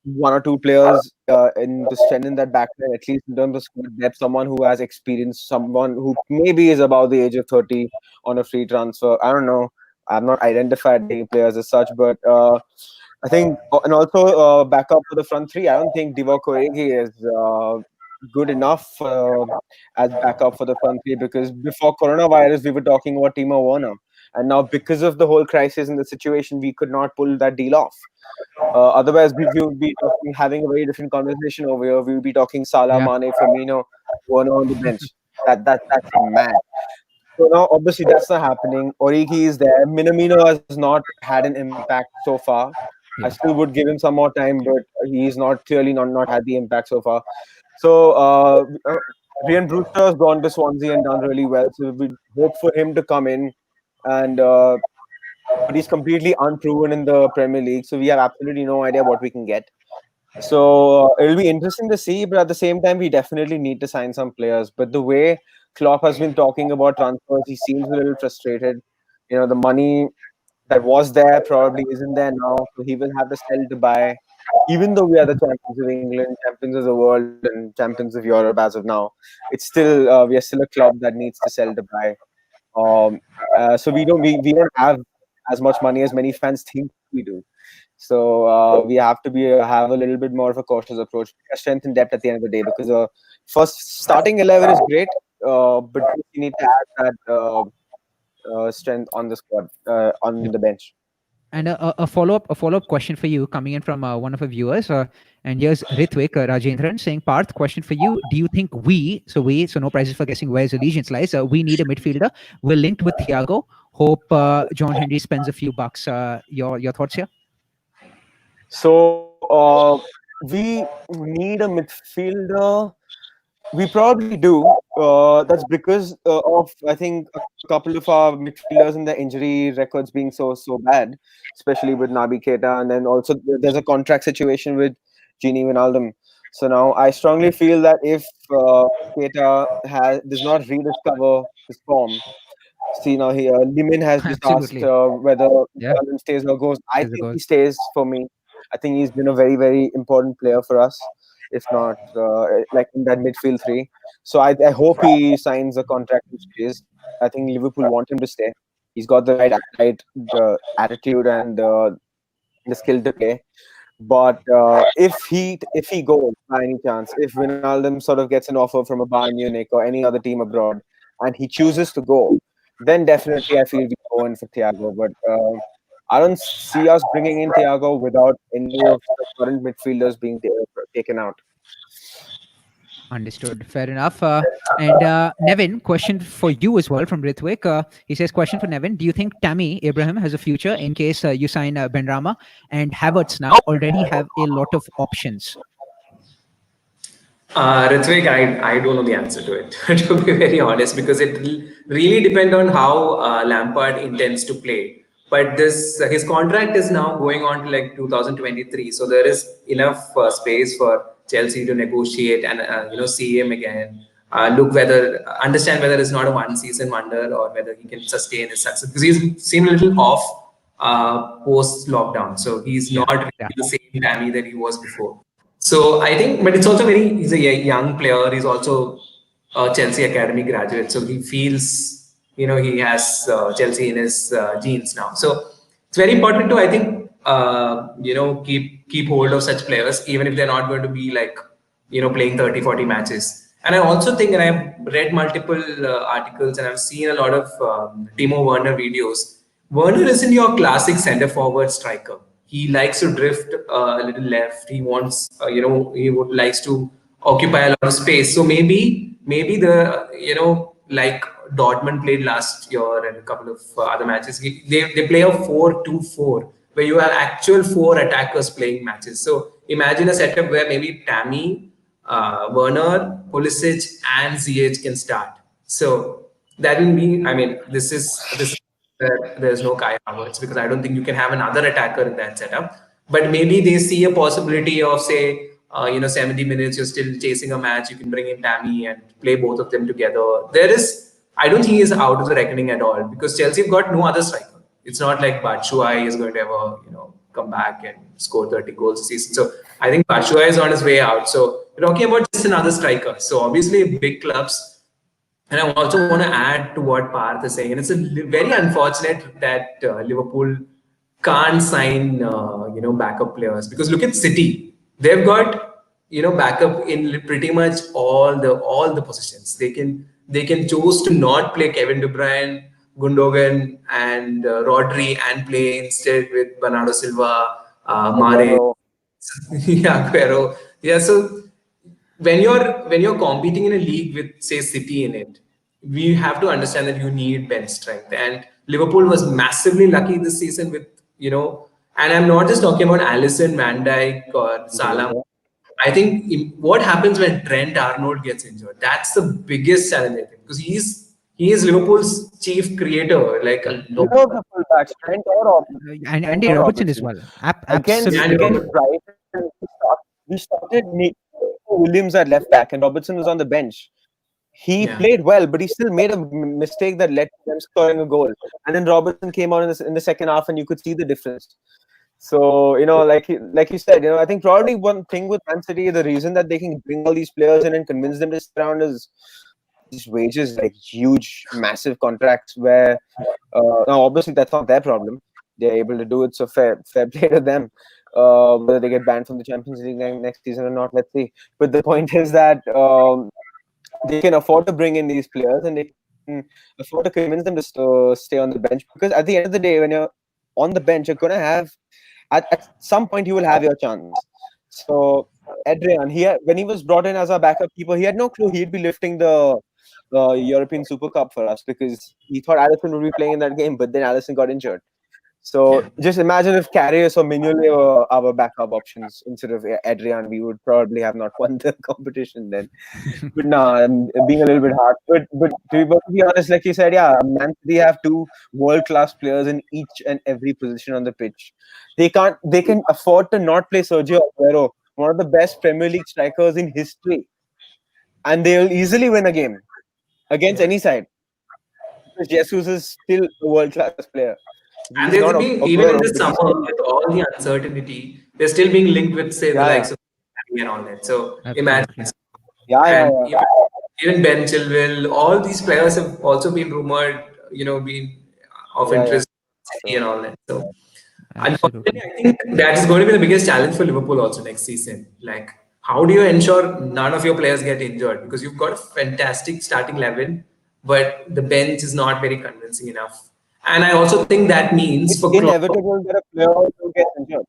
1 or 2 players in to strengthen that backline, at least in terms of squad depth. Someone who has experience, someone who maybe is about the age of 30 on a free transfer. I don't know. I've not identified any players as such, but I think, and also backup for the front three. I don't think Divock Origi is good enough as backup for the front three, because before coronavirus, we were talking about Timo Werner. And now, because of the whole crisis and the situation, we could not pull that deal off. Otherwise, we would be having a very different conversation over here. We would be talking Salah, Mane, Firmino, Werner on the bench. That's mad. So now, obviously, that's not happening. Origi is there. Minamino has not had an impact so far. I still would give him some more time, but he's clearly not had the impact so far. So Ryan Brewster has gone to Swansea and done really well, so we hope for him to come in. And but he's completely unproven in the Premier League, so we have absolutely no idea what we can get. So it'll be interesting to see, but at the same time, we definitely need to sign some players. But the way Klopp has been talking about transfers, he seems a little frustrated. The money that was there probably isn't there now, so he will have to sell to buy. Even though we are the champions of England, champions of the world, and champions of Europe as of now, it's still we are still a club that needs to sell to buy. Um, so we don't have as much money as many fans think we do. So we have to have a little bit more of a cautious approach, strength and depth at the end of the day. Because first starting 11 is great, but we need to add that strength on the squad, on the bench. And a follow-up question for you coming in from one of our viewers. And here's Ritvik Rajendran saying, Parth, question for you. Do you think so no prizes for guessing where his allegiance lies. We need a midfielder. We're linked with Thiago. Hope John Henry spends a few bucks. Your thoughts here? So we need a midfielder. We probably do. That's because of, I think, a couple of our midfielders and the injury records being so bad, especially with Naby Keita, and then also there's a contract situation with Gini Wijnaldum. So now I strongly feel that if Keita does not rediscover his form, see now here, Limin has just asked Absolutely. whether Yeah. Wijnaldum stays or goes. I There's a think goal. he stays for me. I think he's been a very, very important player for us, if not like in that midfield three. So I hope he signs a contract and stays. I think Liverpool want him to stay. He's got the right attitude and the skill to play. But if he goes by any chance, if Wijnaldum sort of gets an offer from a Bayern Munich or any other team abroad, and he chooses to go, then definitely I feel we go in for Thiago. But I don't see us bringing in Thiago without any of the current midfielders being taken out. Understood. Fair enough. And Nevin, question for you as well from Ritvik. He says, question for Nevin. Do you think Tammy Abraham has a future in case you sign Benrahma and Havertz now already have a lot of options? Ritvik, I don't know the answer to it, to be very honest, because it will really depend on how Lampard intends to play. But his contract is now going on to like 2023, so there is enough space for Chelsea to negotiate and see him again. Understand whether it's not a one-season wonder or whether he can sustain his success, because he's seen a little off post lockdown, so he's not really the same Tammy that he was before. So I think, but it's also he's a young player. He's also a Chelsea Academy graduate. So he feels, he has Chelsea in his genes now. So it's very important to, I think, keep hold of such players, even if they're not going to be like, playing 30, 40 matches. And I also think, and I've read multiple articles and I've seen a lot of Timo Werner videos. Werner isn't your classic centre forward striker. He likes to drift a little left. He wants, he would likes to occupy a lot of space. So maybe like Dortmund played last year and a couple of other matches. They play a 4-2-4 where you have actual 4 attackers playing matches. So imagine a setup where maybe Tammy, Werner, Pulisic, and Ziyech can start. So that will be. I mean, this is there's no Kai Havertz, because I don't think you can have another attacker in that setup. But maybe they see a possibility of, say, 70 minutes, you're still chasing a match, you can bring in Tammy and play both of them together. I don't think he's out of the reckoning at all, because Chelsea have got no other striker. It's not like Batshuayi is going to ever, come back and score 30 goals a season. So I think Batshuayi is on his way out. So we're talking about just another striker. So obviously big clubs. And I also want to add to what Parth is saying, and it's very unfortunate that Liverpool can't sign, backup players, because look at City. They've got, backup in pretty much all the positions. They can choose to not play Kevin De Bruyne, Gundogan, and Rodri, and play instead with Bernardo Silva, Mane, yeah, Aguero. Yeah, so when you're competing in a league with, say, City in it, we have to understand that you need bench strength. And Liverpool was massively lucky this season with, and I'm not just talking about Alisson, Van Dijk, or Salah. I think what happens when Trent Arnold gets injured, that's the biggest challenge, I think, because he is Liverpool's chief creator, like a You know the fullbacks, Trent or And Andy Robertson as well. against Absolutely. Brighton, we started Nico Williams at left back, and Robertson was on the bench. He played well, but he still made a mistake that led to them scoring a goal. And then Robertson came on in the second half, and you could see the difference. So like you said, I think probably one thing with Man City, the reason that they can bring all these players in and convince them to sit around is these wages, like huge, massive contracts. Where now obviously that's not their problem; they're able to do it. So fair play to them. Whether they get banned from the Champions League next season or not, let's see. But the point is that they can afford to bring in these players, and they can afford to convince them to stay on the bench, because at the end of the day, when you're on the bench, you're going to have at some point you will have your chance. So Adrian, when he was brought in as our backup keeper, he had no clue he'd be lifting the European Super Cup for us, because he thought Alisson would be playing in that game, but then Alisson got injured. So just imagine if Karius or Mignolet were our backup options instead of Adrian, we would probably have not won the competition then. But no, I'm being a little bit hard. But to be honest, like you said, Man City have two world-class players in each and every position on the pitch. They can afford to not play Sergio Aguero, one of the best Premier League strikers in history, and they'll easily win a game against any side, because Jesus is still a world-class player. And there's been, even in this summer, with all the uncertainty, they're still being linked with, say, the likes of and all that. So imagine. Even Ben Chilwell, all these players have also been rumored, being of interest and all that. So unfortunately, I think that is going to be the biggest challenge for Liverpool also next season. Like, how do you ensure none of your players get injured? Because you've got a fantastic starting 11, but the bench is not very convincing enough. And I also think that means it's inevitable that a player will get injured.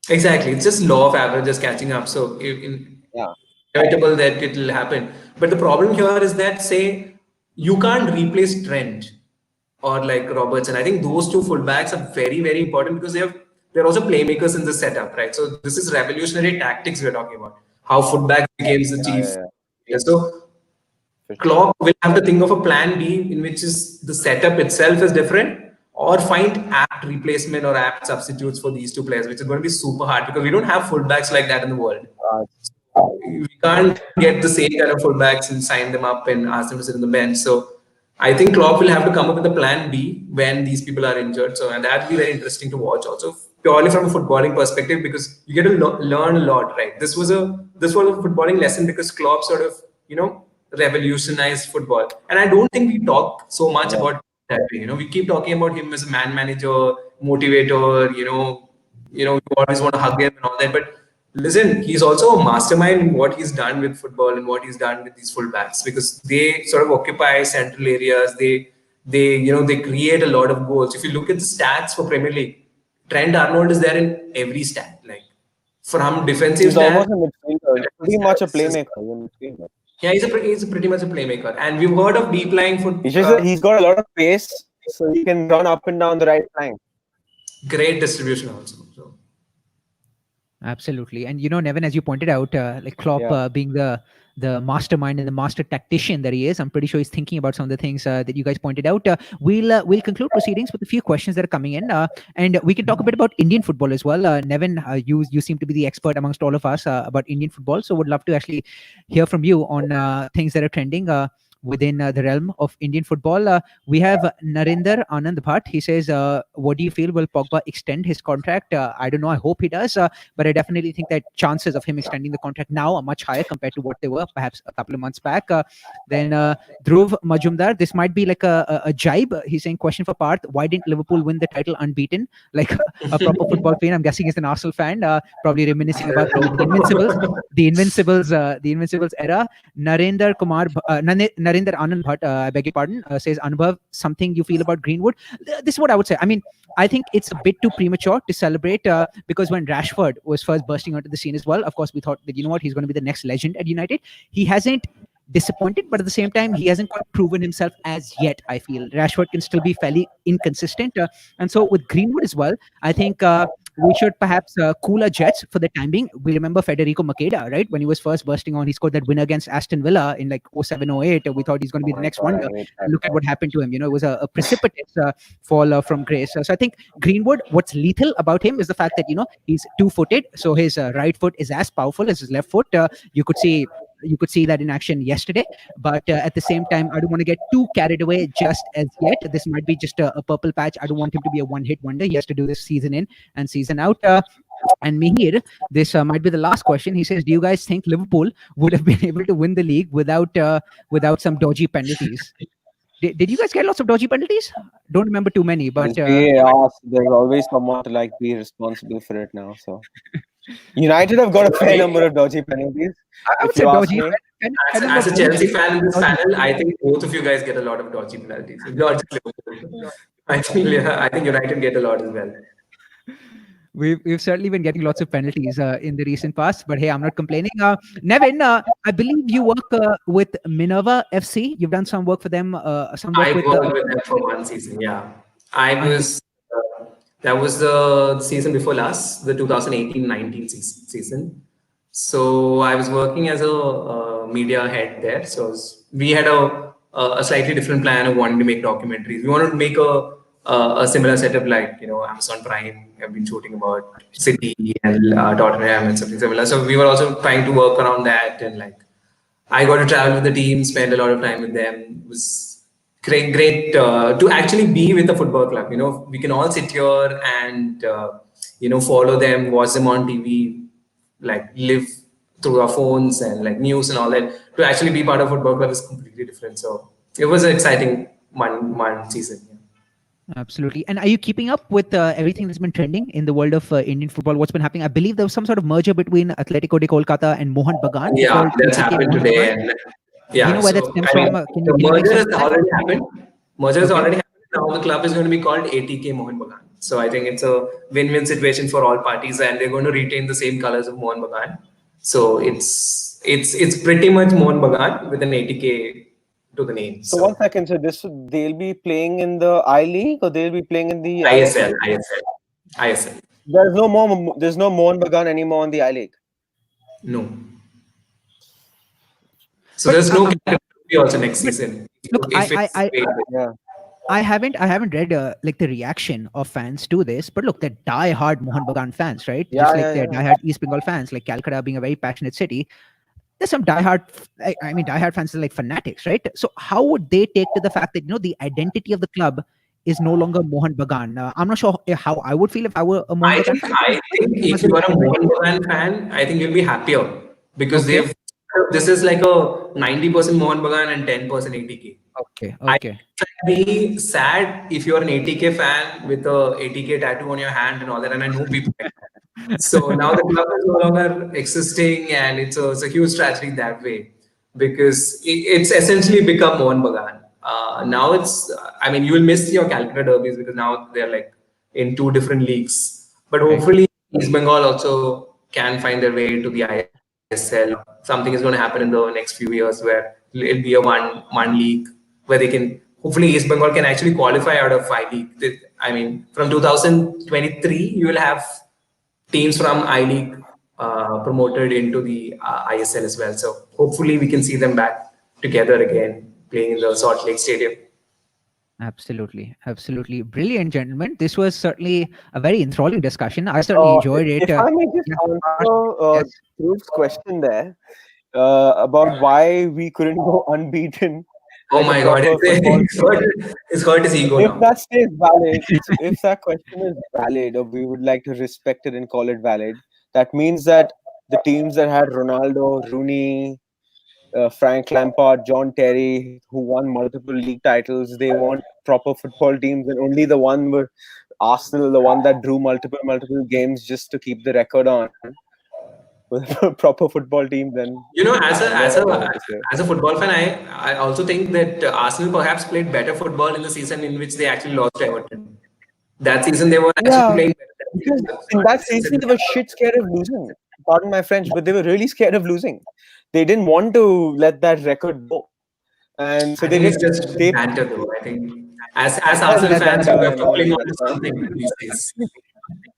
Exactly. It's just law of averages catching up. So inevitable that it will happen. But the problem here is that, say, you can't replace Trent or like Robertson. I think those two fullbacks are very, very important, because they're also playmakers in the setup, right? So this is revolutionary tactics we're talking about. How fullback becomes the chief. So Klopp will have to think of a plan B, in which is the setup itself is different, or find apt replacement or apt substitutes for these two players, which is going to be super hard, because we don't have fullbacks like that in the world. We can't get the same kind of fullbacks and sign them up and ask them to sit on the bench. So I think Klopp will have to come up with a plan B when these people are injured. So, and that will be very interesting to watch also, purely from a footballing perspective, because you get to learn a lot, right? This was a footballing lesson, because Klopp sort of, revolutionized football. And I don't think we talk so much about that way. We keep talking about him as a man manager, motivator, you always want to hug him and all that. But listen, he's also a mastermind in what he's done with football and what he's done with these fullbacks, because they sort of occupy central areas. They create a lot of goals. If you look at the stats for Premier League, Trent Arnold is there in every stat. Like, from defensive stats, almost a midfielder. Pretty much a playmaker. Yeah, he's pretty much a playmaker. And we've heard of deep lying football. It's just that he's got a lot of pace, so he can run up and down the right flank. Great distribution also. So. Absolutely. And Nevin, as you pointed out, like Klopp being the mastermind and the master tactician that he is, I'm pretty sure he's thinking about some of the things that you guys pointed out. We'll conclude proceedings with a few questions that are coming in, and we can talk a bit about Indian football as well. Nevin, you seem to be the expert amongst all of us about Indian football, so would love to actually hear from you on things that are trending within the realm of Indian football. We have Narinder Anand Bhatt. He says, what do you feel? Will Pogba extend his contract? I don't know. I hope he does. But I definitely think that chances of him extending the contract now are much higher compared to what they were perhaps a couple of months back. Then Dhruv Majumdar. This might be like a jibe. He's saying, question for Parth. Why didn't Liverpool win the title unbeaten? Like a proper football fan. I'm guessing he's an Arsenal fan. Probably reminiscing about the Invincibles era. Narendra Anand Bhatt, I beg your pardon, says, Anubhav, something you feel about Greenwood? This is what I would say. I mean, I think it's a bit too premature to celebrate because when Rashford was first bursting onto the scene as well, of course, we thought that, he's going to be the next legend at United. He hasn't disappointed, but at the same time, he hasn't quite proven himself as yet, I feel. Rashford can still be fairly inconsistent. And so with Greenwood as well, I think we should perhaps cool our jets for the time being. We remember Federico Makeda, right? When he was first bursting on, he scored that winner against Aston Villa in like 07, 08. We thought he's going to be the next wonder. Look at what happened to him. It was a precipitous fall from grace. So I think Greenwood, what's lethal about him is the fact that, he's two-footed. So his right foot is as powerful as his left foot. You could see that in action yesterday, but at the same time, I don't want to get too carried away just as yet. This might be just a purple patch. I don't want him to be a one-hit wonder. He has to do this season in and season out. And Mihir, this might be the last question. He says, "Do you guys think Liverpool would have been able to win the league without some dodgy penalties?" Did you guys get lots of dodgy penalties? Don't remember too many, but there's always someone to be responsible for it now. So United have got a fair number of dodgy penalties. I would say dodgy. As a Chelsea fan in this panel, I think both of you guys get a lot of dodgy penalties. I think United get a lot as well. We've certainly been getting lots of penalties in the recent past, but hey, I'm not complaining. Nevin, I believe you work with Minerva FC. You've done some work for them. I worked with them for one season. Yeah, that was the season before last, the 2018-19 season. So I was working as a media head there. So we had a slightly different plan of wanting to make documentaries. We wanted to make a similar setup like, Amazon Prime have been shooting about City and Tottenham and something similar. So we were also trying to work around that, and I got to travel with the team, spend a lot of time with them. It was great to actually be with the football club. We can all sit here and follow them, watch them on TV, live through our phones and news and all that. To actually be part of football club is completely different. So it was an exciting one season. Yeah. Absolutely. And are you keeping up with everything that's been trending in the world of Indian football? What's been happening? I believe there was some sort of merger between Atletico de Kolkata and Mohun Bagan. Yeah, that's happened today. And, yeah, do you know where that stems from? The merger has already happened. Merger has already happened. Now the club is going to be called ATK Mohun Bagan. So I think it's a win-win situation for all parties, and they're going to retain the same colors of Mohun Bagan. So it's pretty much Mohun Bagan with an ATK to the name. So 1 second. So they'll be playing in the I League, or they'll be playing in the ISL. There's no Mohun Bagan anymore in the I League. No. So there's no category also next season. Look, I haven't read the reaction of fans to this, but look, they're die-hard Mohun Bagan fans, right? They're die-hard East Bengal fans, like Calcutta being a very passionate city. There's some die-hard fans are like fanatics, right? So how would they take to the fact that, the identity of the club is no longer Mohun Bagan? I'm not sure how I would feel if I were a Mohun Bagan fan. I think if you are a Mohun Bagan fan, I think you'll be happier because this is like a 90% Mohun Bagan and 10% ATK. Okay. I'd be sad if you're an ATK fan with a ATK tattoo on your hand and all that, and I know people like that. So now the club is no longer existing, and it's a huge tragedy that way, because it's essentially become Mohun Bagan. Now you will miss your Calcutta derbies because now they're in two different leagues. But hopefully East Bengal also can find their way into the ISL. Something is going to happen in the next few years where it'll be a one league where they can, hopefully East Bengal can actually qualify out of 5 league. From 2023, you will have teams from I-League promoted into the ISL as well. So hopefully we can see them back together again, playing in the Salt Lake Stadium. Absolutely. Brilliant, gentlemen. This was certainly a very enthralling discussion. I certainly enjoyed it. If I may just answer Dhruve's question there about why we couldn't go unbeaten. Oh my God, it's hurt his ego if now. That stays valid, if that question is valid, or we would like to respect it and call it valid, that means that the teams that had Ronaldo, Rooney, Frank Lampard, John Terry, who won multiple league titles, they want proper football teams, and only the one were Arsenal, the one that drew multiple games just to keep the record on. With a proper football team, then as a football fan, I also think that Arsenal perhaps played better football in the season in which they actually lost to Everton. That season they were actually playing better. Because in that season they were shit scared of losing. Pardon my French, but they were really scared of losing. They didn't want to let that record go, and so they just banter though. I think as Arsenal fans, we are falling on something these days.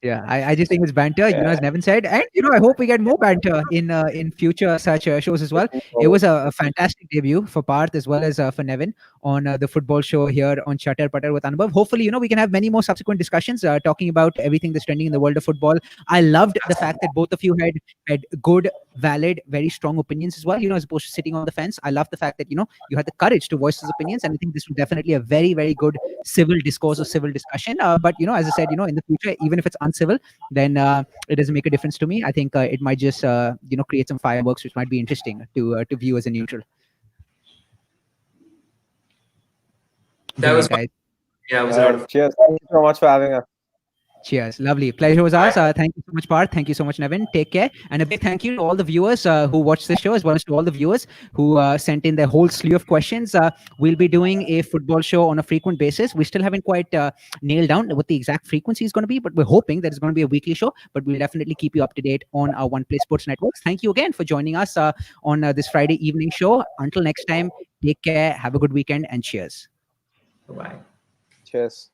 Yeah, I just think it's banter, as Nevin said, and I hope we get more banter in future such shows as well. Looking It was forward. a fantastic debut for Parth as well as for Nevin on the football show here on Chatar Patar with Anubhav. Hopefully, we can have many more subsequent discussions talking about everything that's trending in the world of football. I loved the fact that both of you had good, valid, very strong opinions as well. As opposed to sitting on the fence. I love the fact that you had the courage to voice those opinions, and I think this was definitely a very, very good civil discourse or civil discussion. But as I said, in the future, even if it's uncivil, then it doesn't make a difference to me. I think it might just create some fireworks, which might be interesting to view as a neutral. That was Brilliant, fun. guys. Yeah, it was a lot of fun. Cheers. Thank you so much for having us. Cheers. Lovely. Pleasure was ours. Thank you so much, Parth. Thank you so much, Nevin. Take care. And a big thank you to all the viewers who watched this show, as well as to all the viewers who sent in their whole slew of questions. We'll be doing a football show on a frequent basis. We still haven't quite nailed down what the exact frequency is going to be, but we're hoping that it's going to be a weekly show. But we'll definitely keep you up to date on our One Play Sports Networks. Thank you again for joining us on this Friday evening show. Until next time, take care, have a good weekend, and cheers. Bye. Cheers.